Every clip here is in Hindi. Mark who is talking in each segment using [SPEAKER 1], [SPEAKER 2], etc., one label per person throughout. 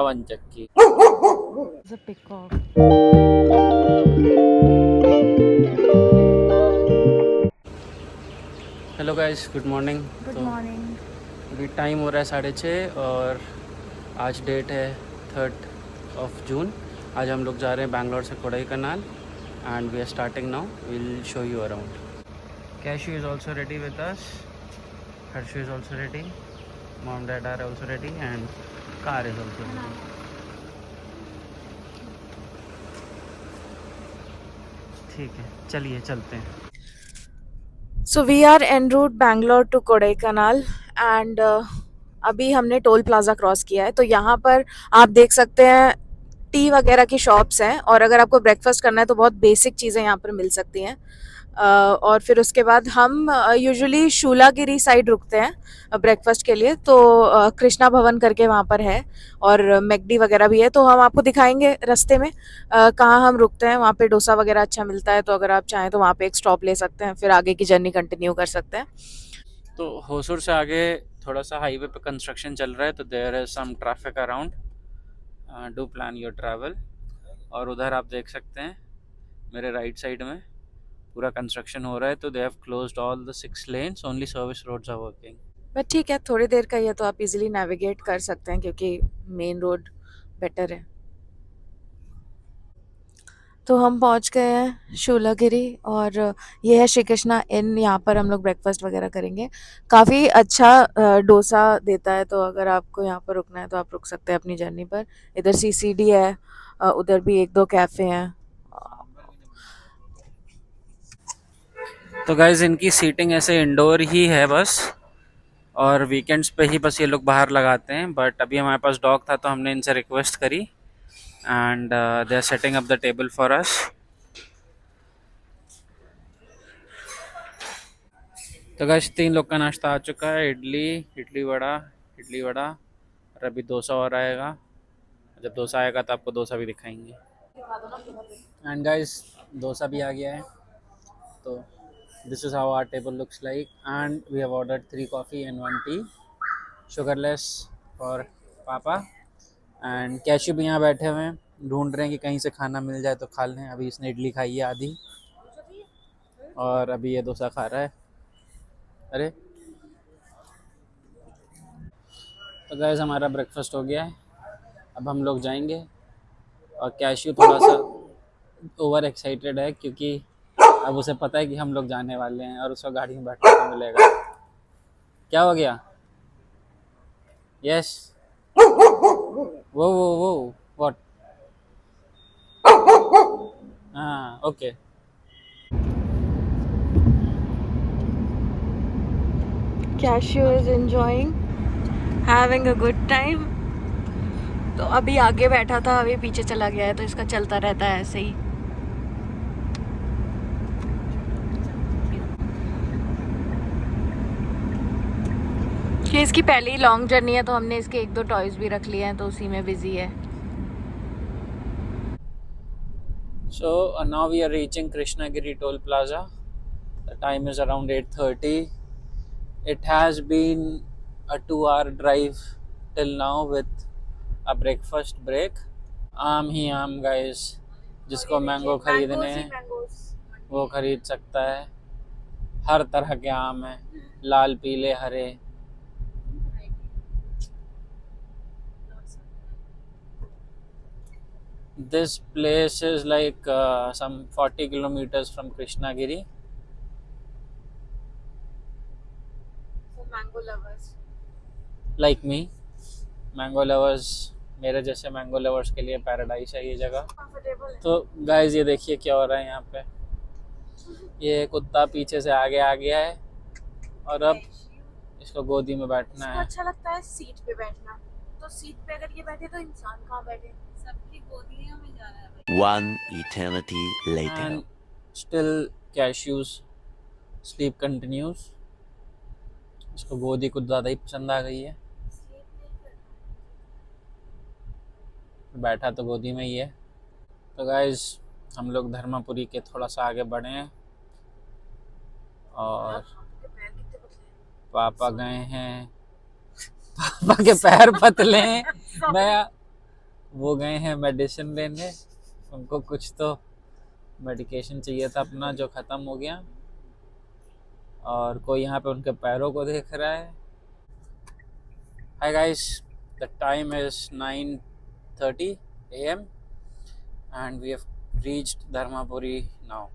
[SPEAKER 1] 51 चक्की।
[SPEAKER 2] It's a peacock.
[SPEAKER 1] Hello guys, good morning.
[SPEAKER 2] Good
[SPEAKER 1] तो
[SPEAKER 2] morning.
[SPEAKER 1] अभी टाइम हो रहा है 6:30 और आज डेट है 3 जून। आज हम लोग जा रहे हैं बैंगलोर से Kodaikanal and we are starting now. Will show you around. Kashu is also ready with us, Harshu is also ready, mom dad are also ready and car is also ready. ठीक है, चलिए चलते हैं।
[SPEAKER 2] So we are en route Bangalore to Kodaikanal and अभी हमने टोल प्लाजा क्रॉस किया है। तो यहाँ पर आप देख सकते हैं टी वगैरह की शॉप्स हैं, और अगर आपको ब्रेकफास्ट करना है तो बहुत बेसिक चीज़ें यहाँ पर मिल सकती हैं। और फिर उसके बाद हम यूजुअली शूलागिरी साइड रुकते हैं ब्रेकफास्ट के लिए। तो कृष्णा भवन करके वहाँ पर है, और मैकडी वगैरह भी है। तो हम आपको दिखाएंगे रास्ते में कहाँ हम रुकते हैं। वहाँ पे डोसा वगैरह अच्छा मिलता है, तो अगर आप चाहें तो वहाँ पे एक स्टॉप ले सकते हैं, फिर आगे की जर्नी कंटिन्यू कर सकते हैं।
[SPEAKER 1] तो होसूर से आगे थोड़ा सा हाईवे पे कंस्ट्रक्शन चल रहा है, तो there is some traffic around. Do plan your travel. और उधर आप देख सकते हैं मेरे राइट साइड में पूरा कंस्ट्रक्शन हो रहा है, तो they have closed all the 6 lanes, only service roads are working.
[SPEAKER 2] But ठीक है, थोड़ी देर का ही है तो आप इजीली नेविगेट कर सकते हैं, क्योंकि मेन रोड बेटर है। तो हम पहुंच गए हैं शूलागिरी, और ये है श्री कृष्णा इन। यहाँ पर हम लोग ब्रेकफास्ट वगैरह करेंगे। काफ़ी अच्छा डोसा देता है, तो अगर आपको यहाँ पर रुकना है तो आप रुक सकते हैं अपनी जर्नी पर। इधर सीसीडी है, उधर भी एक दो कैफ़े हैं।
[SPEAKER 1] तो गाइज इनकी सीटिंग ऐसे इंडोर ही है बस, और वीकेंड्स पे ही बस ये लोग बाहर लगाते हैं। बट अभी हमारे पास डॉग था तो हमने इनसे रिक्वेस्ट करी and they are setting up the table for us. तो गाइस 3 लोग का नाश्ता आ चुका है। इडली वड़ा और अभी डोसा और आएगा। जब डोसा आएगा तो आपको डोसा भी दिखाएंगे। एंड गाइस डोसा भी आ गया है। तो this is how our table looks like and we have ordered 3 coffee and 1 tea, sugarless for पापा। एंड कैशू भी यहाँ बैठे हुए हैं, ढूंढ रहे हैं कि कहीं से खाना मिल जाए तो खा लें। अभी इसने इडली खाई है आधी, और अभी ये डोसा खा रहा है। अरे तो गाइस हमारा ब्रेकफास्ट हो गया है। अब हम लोग जाएंगे, और कैशू थोड़ा सा ओवर एक्साइटेड है क्योंकि अब उसे पता है कि हम लोग जाने वाले हैं और उसको गाड़ी में बैठने को मिलेगा। क्या हो गया? यस। वो व्हाट? हाँ okay.
[SPEAKER 2] Cashew is enjoying, having a good time. तो अभी आगे बैठा था, अभी पीछे चला गया है, तो इसका चलता रहता है ऐसे ही। ये इसकी पहली लॉन्ग जर्नी है, तो हमने इसके एक दो टॉयज भी रख लिए हैं, तो उसी में बिजी है।
[SPEAKER 1] So now we are reaching Krishnagiri Toll Plaza. The time is around 8:30. It has been a 2-hour drive till now with a breakfast break. आम ही आम गाइस, जिसको मैंगो खरीदने हैं वो खरीद सकता है। हर तरह के आम हैं, लाल पीले हरे। This place is like some 40 kilometers from Krishnagiri.
[SPEAKER 2] For mango lovers.
[SPEAKER 1] Like me, mango lovers, मेरे जैसे मैंगो लवर्स के लिए पैराडाइज है ये जगह। तो गाइस ये देखिए क्या हो रहा है यहाँ पे। ये कुत्ता पीछे से आगे आ गया है और अब इसको गोदी में बैठना है।
[SPEAKER 2] अच्छा लगता है सीट पे बैठना, तो सीट पे अगर ये बैठे तो इंसान कहाँ बैठे, सबकी गोदियों में जाना है।
[SPEAKER 3] One eternity later.
[SPEAKER 1] And still Cashews sleep continues. इसको गोदी कुछ ज़्यादा ही पसंद आ गई है, बैठा तो गोदी में ही है। तो गाइज हम लोग धर्मापुरी के थोड़ा सा आगे बढ़े हैं और पापा गए हैं। पापा के पैर पतले हैं। वो गए हैं मेडिसिन लेने, उनको कुछ तो मेडिकेशन चाहिए था अपना जो ख़त्म हो गया, और कोई यहाँ पे उनके पैरों को देख रहा है। Hi guys, the time is 9:30 AM and we have reached Dharmapuri now.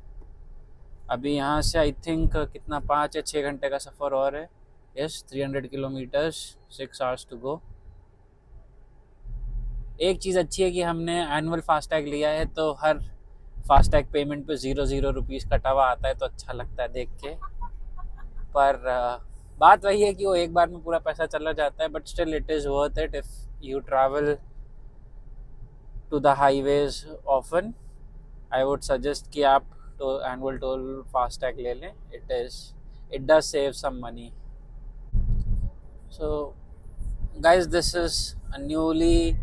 [SPEAKER 1] अभी यहाँ से आई थिंक कितना 5 या 6 घंटे का सफ़र और है। Yes, 300 kilometres, 6 hours to go. एक चीज़ अच्छी है कि हमने एनुअल फास्टैग लिया है, तो हर फास्टैग पेमेंट पे 0 रुपीज़ कटा हुआ आता है, तो अच्छा लगता है देख के। पर बात वही है कि वो एक बार में पूरा पैसा चला जाता है, but still it is worth it if you travel to the highways often. I would suggest कि आप तो एनुअल टोल फास्टैग ले लें। It does save some money. So guys, this is a newly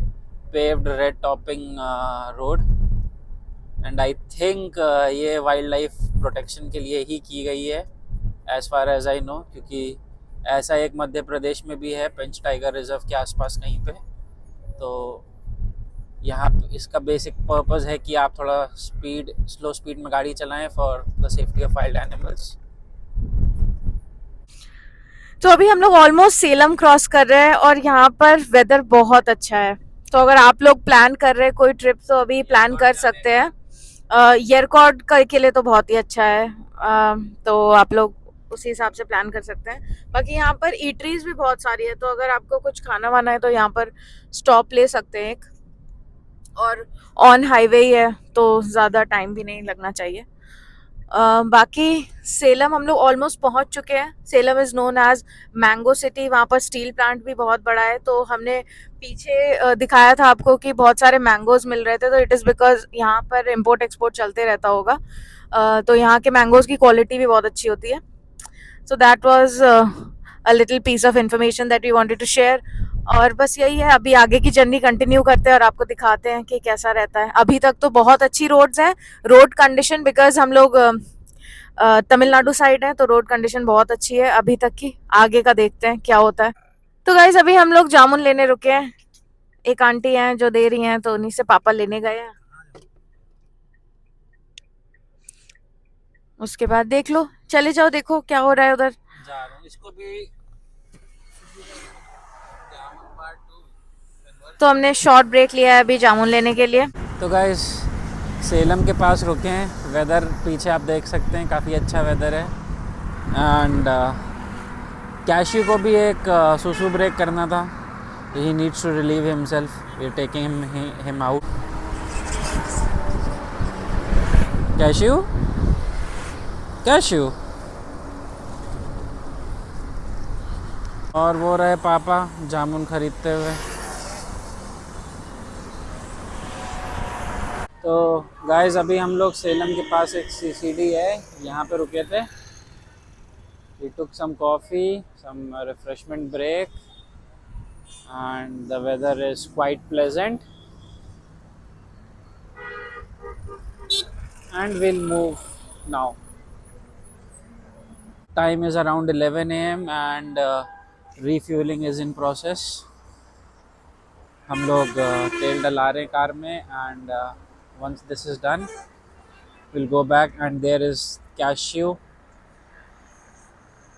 [SPEAKER 1] paved red topping road and I think ये वाइल्ड लाइफ प्रोटेक्शन के लिए ही की गई है as far as I know, क्योंकि ऐसा एक मध्य प्रदेश में भी है पेंच टाइगर रिजर्व के आसपास कहीं पे। तो यहाँ इसका बेसिक पर्पस है कि आप थोड़ा स्लो स्पीड में गाड़ी चलाएं for the safety of wild animals.
[SPEAKER 2] तो अभी हम लोग ऑलमोस्ट सेलम क्रॉस कर रहे हैं और यहाँ पर वेदर बहुत अच्छा है। तो अगर आप लोग प्लान कर रहे हैं कोई ट्रिप तो अभी प्लान कर सकते हैं। येरकॉड के लिए तो बहुत ही अच्छा है, तो आप लोग उसी हिसाब से प्लान कर सकते हैं। बाकी यहाँ पर ईटरीज भी बहुत सारी है, तो अगर आपको कुछ खाना वाना है तो यहाँ पर स्टॉप ले सकते हैं एक, और ऑन हाईवे ही है तो ज़्यादा टाइम भी नहीं लगना चाहिए। बाकी सेलम हम लोग ऑलमोस्ट पहुंच चुके हैं। Salem is known as mango city. वहाँ पर स्टील प्लांट भी बहुत बड़ा है, तो हमने पीछे दिखाया था आपको कि बहुत सारे मैंगोज मिल रहे थे, तो इट इज़ बिकॉज यहाँ पर इम्पोर्ट एक्सपोर्ट चलते रहता होगा। तो यहाँ के मैंगोज की क्वालिटी भी बहुत अच्छी होती है। So that was a little piece of information that we wanted to share. और बस यही है, अभी आगे की जर्नी कंटिन्यू करते हैं और आपको दिखाते हैं कि कैसा रहता है। अभी तक तो बहुत अच्छी रोड्स हैं, रोड कंडीशन, बिकॉज हम लोग तमिलनाडु साइड है तो रोड कंडीशन बहुत अच्छी है अभी तक की। आगे का देखते हैं क्या होता है। तो गाइस अभी हम लोग जामुन लेने रुके हैं, एक आंटी हैं जो दे रही हैं, तो उन्हीं से पापा लेने गए हैं। उसके बाद देख लो, चले जाओ, देखो क्या हो रहा है उधर।
[SPEAKER 1] जा रहा हूँ, इसको भी
[SPEAKER 2] तो हमने शॉर्ट ब्रेक लिया है अभी जामुन लेने के लिए।
[SPEAKER 1] तो गाइस सेलम के पास रुके हैं। वेदर पीछे आप देख सकते हैं, काफ़ी अच्छा वेदर है। एंड कैशियो को भी एक सुसु ब्रेक करना था, he needs to relieve himself, we are taking him out. कैशियो कैशियो और वो रहे पापा जामुन खरीदते हुए। तो गाइस अभी हम लोग सेलम के पास एक सीसीडी है, यहाँ पे रुके थे। We took some coffee, some refreshment break, and the weather is quite pleasant. And we'll move now. Time is around 11 AM and refueling is in process. हम लोग तेल डला रहे हैं कार में, and once this is done, we'll go back and there is Cashew.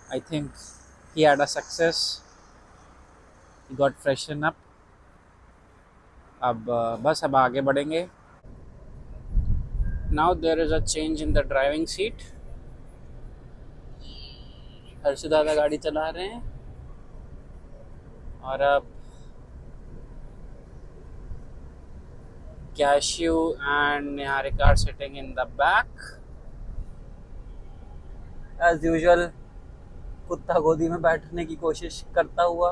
[SPEAKER 1] I think he had a success. He got freshened up. अब बस अब आगे बढ़ेंगे. Now there is a change in the driving seat. Harshu दादा गाड़ी चला रहे हैं और अब Cashew and Niharika are sitting in the back. As usual, कुत्ता गोदी में बैठने की कोशिश करता हुआ।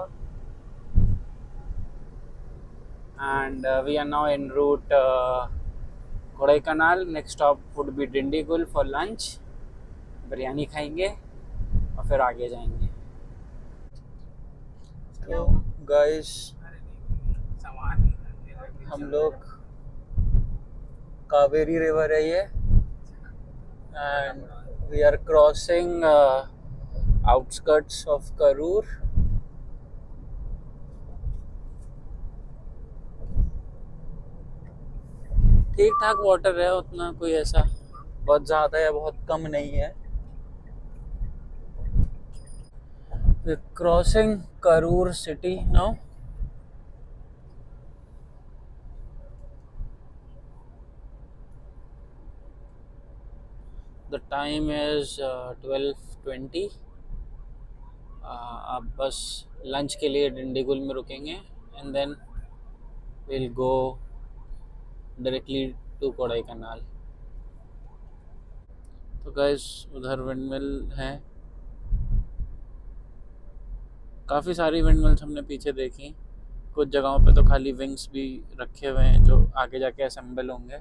[SPEAKER 1] And we are now en route Kodaikanal. Next stop would be Dindigul for lunch. Biryani खाएंगे और फिर आगे जाएंगे। तो गाइस हम लोग कावेरी रिवर है ये, and we are crossing outskirts of Karur. ठीक ठाक वाटर है, उतना कोई ऐसा बहुत ज़्यादा या बहुत कम नहीं है। Crossing Karur city now. The time is 12:20। आप बस लंच के लिए डिंडीगुल में रुकेंगे and then will go directly to Kodaikanal. तो गाइस उधर विंडमिल है, काफ़ी सारी विंडमिल्स हमने पीछे देखी। कुछ जगहों पे तो खाली विंग्स भी रखे हुए हैं जो आगे जाके असेंबल होंगे।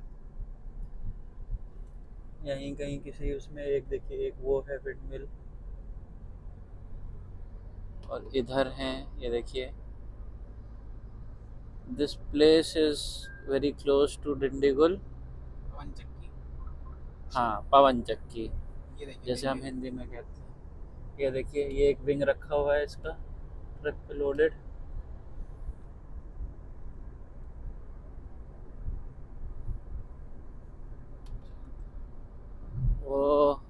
[SPEAKER 1] यहीं कहीं किसी उसमें एक देखिए, एक वो है विंडमिल, और इधर हैं ये देखिए। This place is very close to Dindigul.
[SPEAKER 4] पवन चक्की,
[SPEAKER 1] हाँ, पवन चक्की
[SPEAKER 4] ये देखिए
[SPEAKER 1] जैसे हम हिंदी में कहते हैं। ये देखिए, ये एक विंग रखा हुआ है इसका ट्रक पे लोडेड। वो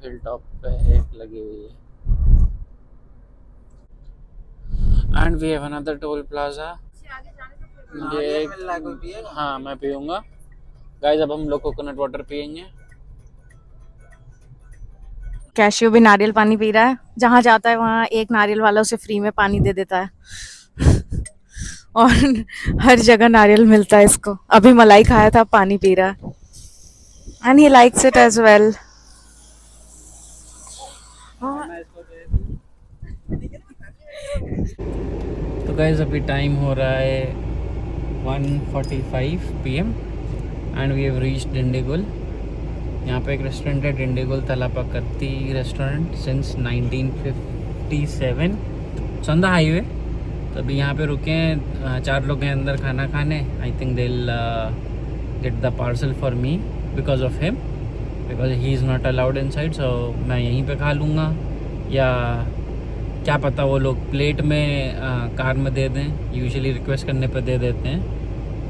[SPEAKER 1] हिल टॉप पे एक लगी हुई है। And we have another toll plaza. ये
[SPEAKER 4] मिल रहा है, कोई पिएगा?
[SPEAKER 1] हाँ, मैं पीऊँगा गाइस। अब हम लोग कोकोनट वाटर पियेंगे।
[SPEAKER 2] कैशियो भी नारियल पानी पी रहा है, जहाँ जाता है वहाँ एक नारियल वाला उसे फ्री में पानी दे देता है। और हर जगह नारियल मिलता है इसको। अभी मलाई खाया था, पानी पी रहा है and he likes it as well.
[SPEAKER 1] तो गाइस अभी टाइम हो रहा है 1:45 PM and we have reached Dindigul. यहाँ पे एक रेस्टोरेंट है, Dindigul Thalappakatti restaurant, since 1957। It's on the highway. तो अभी यहाँ पे रुके हैं, 4 लोग हैं अंदर खाना खाने। I think they will get the parcel for me because of him, because he is not allowed inside. So मैं यहीं पे खा लूँगा, या क्या पता वो लोग प्लेट में कार में दे दें। यूजुअली रिक्वेस्ट करने पे दे देते हैं।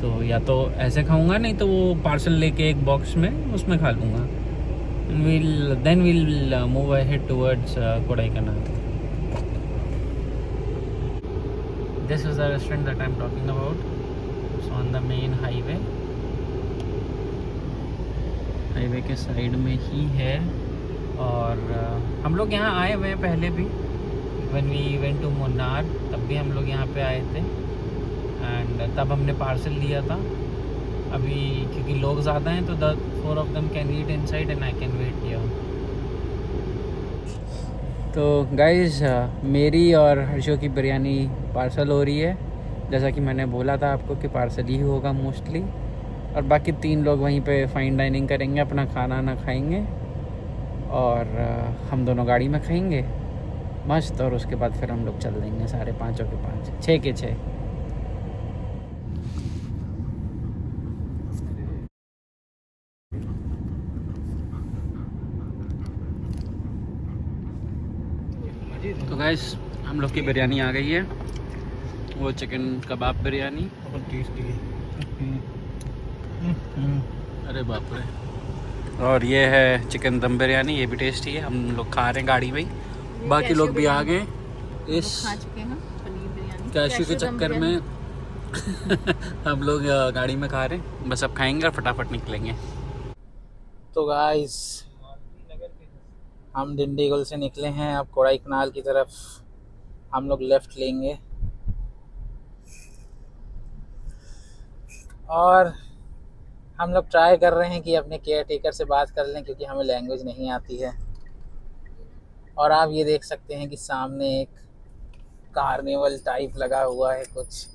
[SPEAKER 1] तो या तो ऐसे खाऊंगा, नहीं तो वो पार्सल लेके एक बॉक्स में उसमें खा लूँगा। Then will move ahead towards Kodaikanal. This is the restaurant that I am talking about. It's on the main highway. Highway के साइड में ही है। और हम लोग यहाँ आए हुए हैं पहले भी। When we went to Munnar, तब भी हम लोग यहाँ पे आए थे एंड तब हमने पार्सल लिया था। अभी क्योंकि लोग ज़्यादा हैं तो 4 of them can eat inside and I can wait here. तो गाइस मेरी और हर्षो की बिरयानी पार्सल हो रही है, जैसा कि मैंने बोला था आपको कि पार्सल ही होगा मोस्टली। और बाकी 3 लोग वहीं पे फाइन डाइनिंग करेंगे, अपना खाना ना खाएंगे, और हम दोनों गाड़ी में खाएंगे मस्त। और उसके बाद फिर हम लोग चल देंगे सारे 5 के 5, 6 के 6। तो गाइस हम लोग की बिरयानी आ गई है, वो चिकन कबाब बिरयानी।
[SPEAKER 4] बहुत टेस्टी है।
[SPEAKER 1] अरे बाप रे। और ये है चिकन दम बिरयानी, ये भी टेस्टी है। हम लोग खा रहे हैं गाड़ी में ही, बाकी लोग भी आ गए इस कैशू के चक्कर में। हम लोग गाड़ी में खा रहे हैं, बस अब खाएंगे और फटाफट निकलेंगे।
[SPEAKER 4] तो गाइस हम डिंडीगुल से निकले हैं, अब कोडाईकनाल की तरफ हम लोग लेफ़्ट लेंगे। और हम लोग ट्राई कर रहे हैं कि अपने केयर टेकर से बात कर लें, क्योंकि हमें लैंग्वेज नहीं आती है। और आप ये देख सकते हैं कि सामने एक कार्निवल टाइप लगा हुआ है कुछ,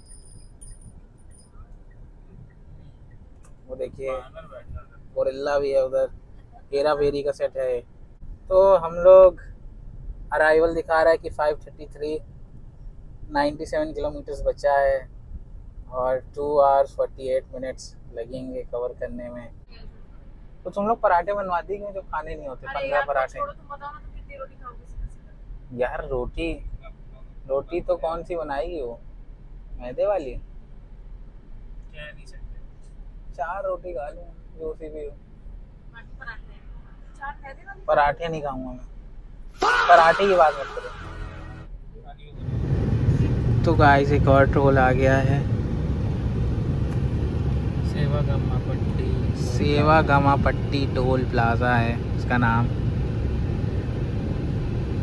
[SPEAKER 4] वो देखिए गोरिल्ला भी है उधर, हेरा फेरी का सेट है। तो हम लोग अराइवल दिखा रहा है कि 5:33, 97 किलोमीटर्स बचा है और 2 hours 48 minutes लगेंगे कवर करने में। तो तुम लोग पराठे बनवा दी क्यों, जो खाने नहीं होते? 15 पराठे यार। रोटी तो कौन सी बनाएगी वो, मैदे वाली?
[SPEAKER 1] कह नहीं सकते।
[SPEAKER 4] 4 रोटी खा लूँ जो सी भी हो।
[SPEAKER 2] पराठे
[SPEAKER 4] पराठे नहीं खाऊंगा मैं, पराठे की बात मत करो। तो गाइस एक और टोल आ गया है, सेवा गमा पट्टी टोल प्लाजा है इसका नाम।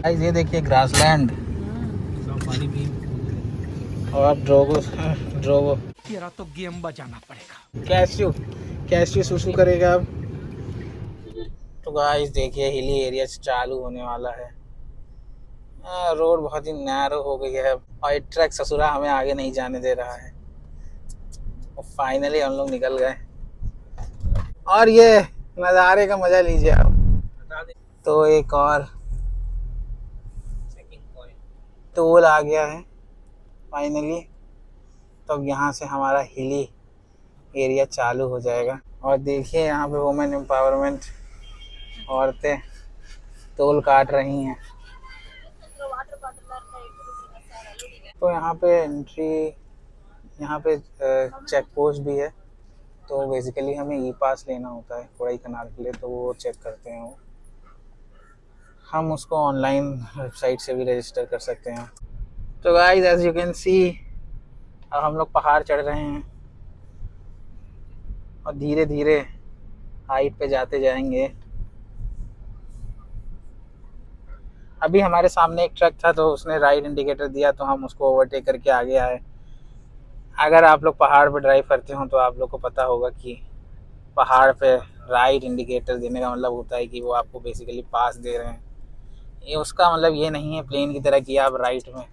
[SPEAKER 4] गाइस ये देखिए ग्रासलैंड और ड्रोगो
[SPEAKER 5] तेरा तो गेम बजाना पड़ेगा।
[SPEAKER 4] कैस्यू सुसु करेगा अब। तो गाइस देखिए हिली एरिया चालू होने वाला है। रोड बहुत ही नैरो हो गई है और ट्रक ससुरा हमें आगे नहीं जाने दे रहा है। और फाइनली हम लोग निकल गए और ये नज़ारे का मजा लीजिए आप। तो एक और टोल आ गया है फाइनली। तो अब यहाँ से हमारा हिली एरिया चालू हो जाएगा। और देखिए यहाँ पे वुमेन एम्पावरमेंट, औरतें टोल काट रही हैं। तो यहाँ पे एंट्री, यहाँ पे चेक पोस्ट भी है। तो बेसिकली हमें ई पास लेना होता है कोडाई कनाल के लिए, तो वो चेक करते हैं वो। हम उसको ऑनलाइन वेबसाइट से भी रजिस्टर कर सकते हैं। तो guys as you can see अब हम लोग पहाड़ चढ़ रहे हैं और धीरे धीरे हाइट पे जाते जाएंगे। अभी हमारे सामने एक ट्रक था तो उसने राइट इंडिकेटर दिया तो हम उसको ओवरटेक करके आगे आए। अगर आप लोग पहाड़ पे ड्राइव करते हो तो आप लोग को पता होगा कि पहाड़ पे राइट इंडिकेटर देने का मतलब होता है कि वो आपको बेसिकली पास दे रहे हैं। ये उसका मतलब ये नहीं है प्लेन की तरह कि आप राइट में,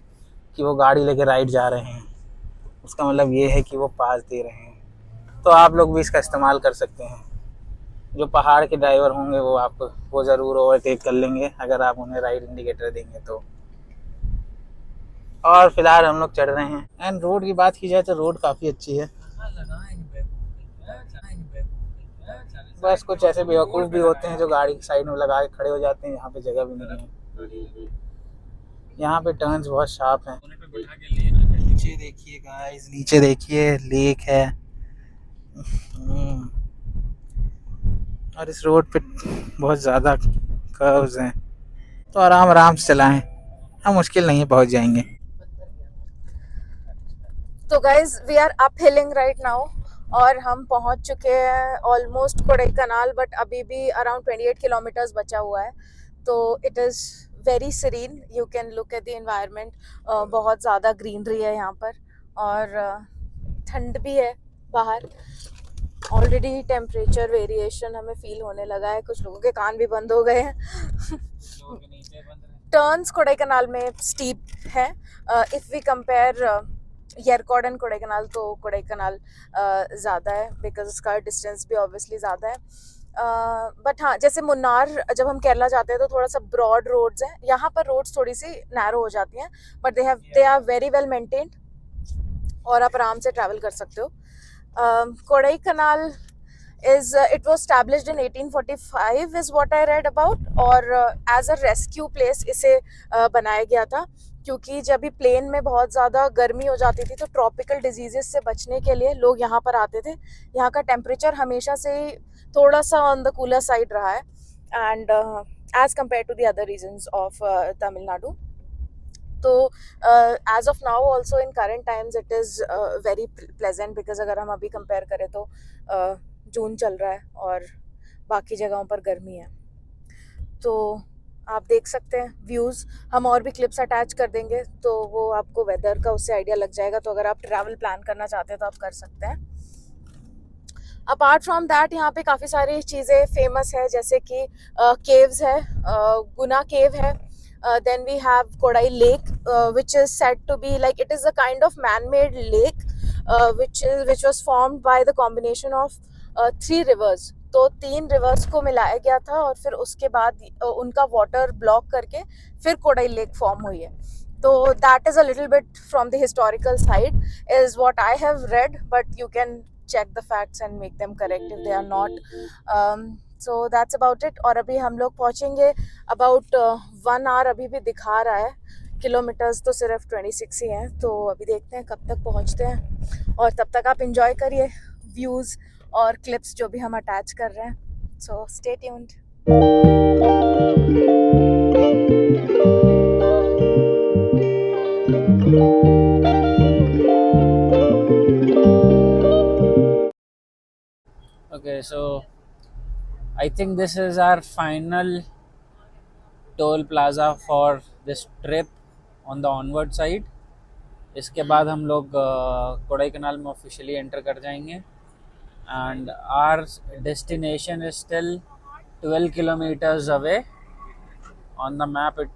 [SPEAKER 4] कि वो गाड़ी लेके राइट जा रहे हैं। उसका मतलब ये है कि वो पास दे रहे हैं। तो आप लोग भी इसका इस्तेमाल कर सकते हैं। जो पहाड़ के ड्राइवर होंगे वो ज़रूर ओवरटेक कर लेंगे अगर आप उन्हें राइट इंडिकेटर देंगे तो। और फिलहाल हम लोग चढ़ रहे हैं। एंड रोड की बात की जाए तो रोड काफ़ी अच्छी है। बस कुछ ऐसे बेवकूफ़ भी होते हैं जो गाड़ी की साइड में लगा के खड़े हो जाते हैं। यहाँ पे जगह भी नहीं है। यहाँ पे टर्न्स बहुत शार्प हैं। नीचे देखिए गाइस, नीचे देखिए लेक है। और इस रोड पे बहुत ज़्यादा कर्व्स हैं तो आराम आराम से चलाएं, हम मुश्किल नहीं है पहुँच जाएंगे।
[SPEAKER 2] तो guys we are up hilling right now और हम पहुंच चुके हैं ऑलमोस्ट कोडाईकनाल, बट अभी भी अराउंड 28 किलोमीटर्स बचा हुआ है। तो it is very serene, you can look at the environment. बहुत ज़्यादा ग्रीनरी है यहाँ पर और ठंड भी है बाहर। ऑलरेडी टेम्परेचर वेरिएशन हमें फील होने लगा है, कुछ लोगों के कान भी बंद हो गए हैं। टर्न्स कोडाईकनाल में स्टीप है। If we compare Yercaud and Kodaikanal तो कोडाईकनाल ज़्यादा है बिकॉज उसका डिस्टेंस भी ऑब्वियसली ज़्यादा है। बट हाँ, जैसे मुन्नार जब हम केरला जाते हैं तो थोड़ा सा ब्रॉड रोड्स हैं, यहाँ पर रोड्स थोड़ी सी नैरो हो जाती हैं, but they are very well maintained और आप आराम से ट्रैवल कर सकते हो। Kodaikanal is it was established in 1845 is what I read about, और as a rescue place इसे बनाया गया था क्योंकि जब भी प्लेन में बहुत ज़्यादा गर्मी हो जाती थी तो ट्रॉपिकल डिजीजेस से बचने के लिए लोग यहाँ पर आते थे। यहाँ का टेम्परेचर हमेशा से थोड़ा सा ऑन द कूलर साइड रहा है and as compare to the other regions of Tamil Nadu. तो as of now also in current times it is very pleasant because अगर हम अभी कंपेयर करें तो जून चल रहा है और बाकी जगहों पर गर्मी है। तो आप देख सकते हैं व्यूज़, हम और भी क्लिप्स अटैच कर देंगे तो वो आपको वेदर का उससे आइडिया लग जाएगा। तो अगर आप ट्रैवल प्लान करना चाहते हैं तो आप कर सकते हैं। अपार्ट फ्रॉम दैट यहाँ पे काफ़ी सारी चीज़ें फेमस है, जैसे कि केव्स है, गुना केव है। Then we have Kodai Lake, which is said to be like it is a kind of man-made lake, which was formed by the combination of 3 rivers. तो 3 रिवर्स को मिलाया गया था और फिर उसके बाद उनका वाटर ब्लॉक करके फिर कोडाई लेक फॉर्म हुई है। तो that is a little bit from the historical side is what I have read, but you can check the facts and make them correct if they are not. So that's about it। और अभी हम लोग पहुँचेंगे about 1 hour, अभी भी दिखा रहा है, किलोमीटर्स तो सिर्फ 26 ही हैं। तो अभी देखते हैं कब तक पहुँचते हैं और तब तक आप इंजॉय करिए व्यूज़ और क्लिप्स जो भी हम अटैच कर रहे हैं. So stay tuned.
[SPEAKER 1] Okay, so I think this is our final toll plaza for this trip on the onward side. इसके बाद हम लोग कोडाईकनाल में ऑफिशियली एंटर कर जाएंगे and our destination is still 12 kilometers away. On the map it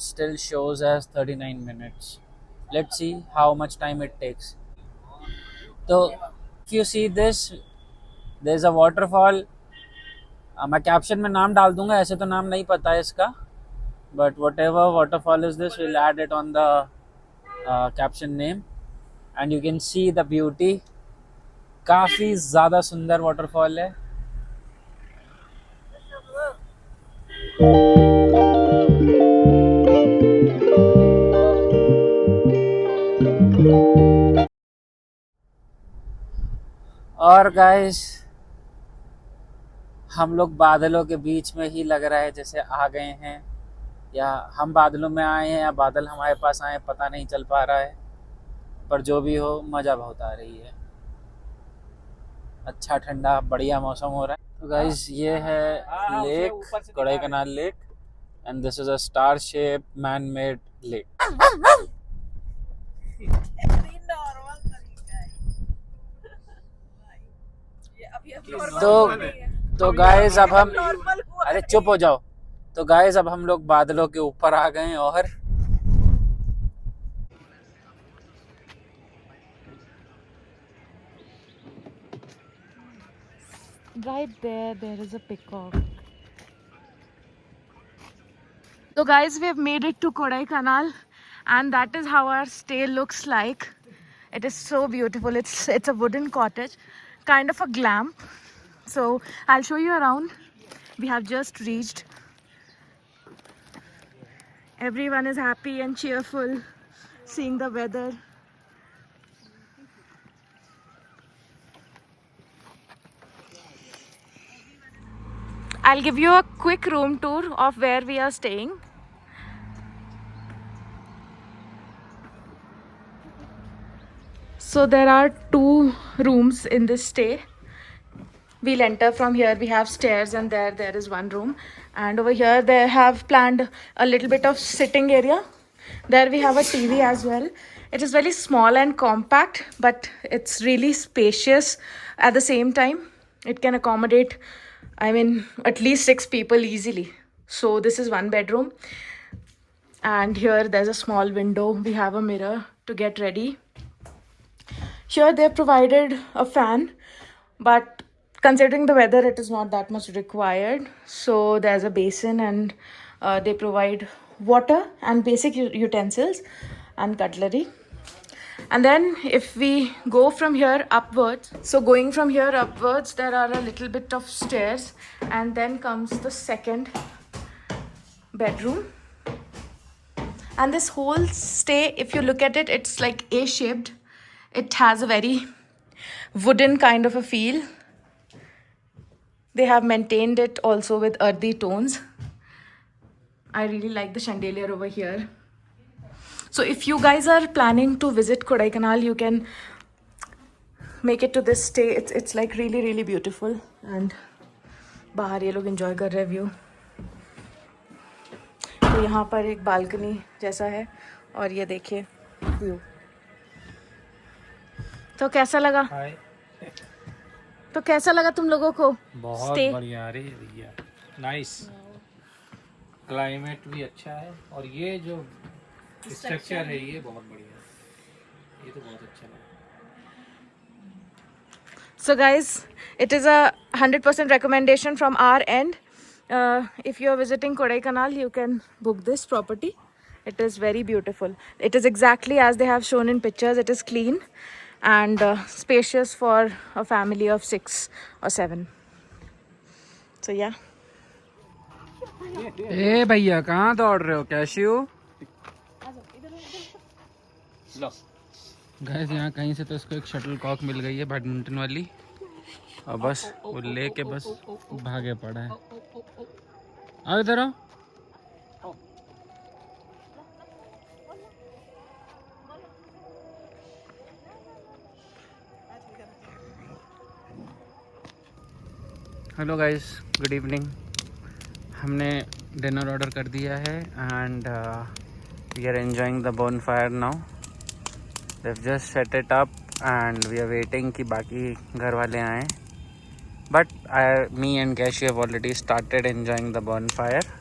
[SPEAKER 1] still shows as 39 minutes. Let's see how much time it takes. So if you see this, there's a waterfall. मैं कैप्शन में नाम डाल दूंगा, ऐसे तो नाम नहीं पता है इसका, but whatever waterfall is this, we'll add it on the caption name and you can see the beauty. काफ़ी ज़्यादा सुंदर वाटरफॉल है. और गाइस हम लोग बादलों के बीच में ही लग रहा है जैसे आ गए हैं, या हम बादलों में आए हैं या बादल हमारे पास आए, पता नहीं चल पा रहा है, पर जो भी हो मज़ा बहुत आ रही है. अच्छा ठंडा बढ़िया मौसम हो रहा है. तो गाइस ये है lake, Kodaikanal lake, and this is a star shape man made lake. तो गाइस अब हम, अरे चुप हो जाओ. तो गाइस अब हम लोग बादलों के ऊपर आ गए और
[SPEAKER 2] Right there is a peacock. So guys, we have made it to Kodaikanal and that is how our stay looks like. It is so beautiful. It's a wooden cottage, kind of a glam. So I'll show you around. We have just reached. Everyone is happy and cheerful, seeing the weather. I'll give you a quick room tour of where we are staying. So there are 2 rooms in this stay. We'll enter from here. We have stairs and there is one room, and over here they have planned a little bit of sitting area. There we have a TV as well. It is very small and compact, but it's really spacious at the same time. It can accommodate, I mean, at least 6 people easily. So this is one bedroom, and here there's a small window. We have a mirror to get ready. Here they have provided a fan, but considering the weather it is not that much required. So there's a basin, and they provide water and basic utensils and cutlery. And then if we go from here upwards, so going from here upwards there are a little bit of stairs, and then comes the second bedroom. And this whole stay, if you look at it, it's like A-shaped. It has a very wooden kind of a feel. They have maintained it also with earthy tones. I really like the chandelier over here. So if you guys are planning to visit Kodaikanal, you can make it to this stay. It's like really, really beautiful. And बाहर ये लोग enjoy कर रहे हैं view. तो यहाँ पर एक balcony जैसा है, और ये देखिए view. तो कैसा लगा? तो कैसा लगा तुम लोगों को?
[SPEAKER 4] बहुत बढ़िया. अरे भैया नाइस. क्लाइमेट भी अच्छा है, और ये जो स्ट्रक्चर है ये बहुत बढ़िया है. ये तो बहुत अच्छा लगा.
[SPEAKER 2] So guys, it is a 100% recommendation from our end. If you are visiting Kodaikanal, you can book this property. It is very beautiful. It is exactly as they have shown in pictures. It is clean and spacious for a family of 6 or 7. So yeah.
[SPEAKER 1] ए भैया कहाँ दौड़ रहे हो, कैशियो? लो गैस यहाँ कहीं से तो इसको एक शटल कॉक मिल गई है बैडमिंटन वाली, और बस वो लेके बस भागे पड़ा है। आओ इधर आओ। Hello guys, good evening. हमने डिनर ऑर्डर कर दिया है and we are enjoying the bonfire now. They have just set it up and we are waiting कि बाकी घर वाले आएँ, but me and Kashi have already started enjoying the bonfire.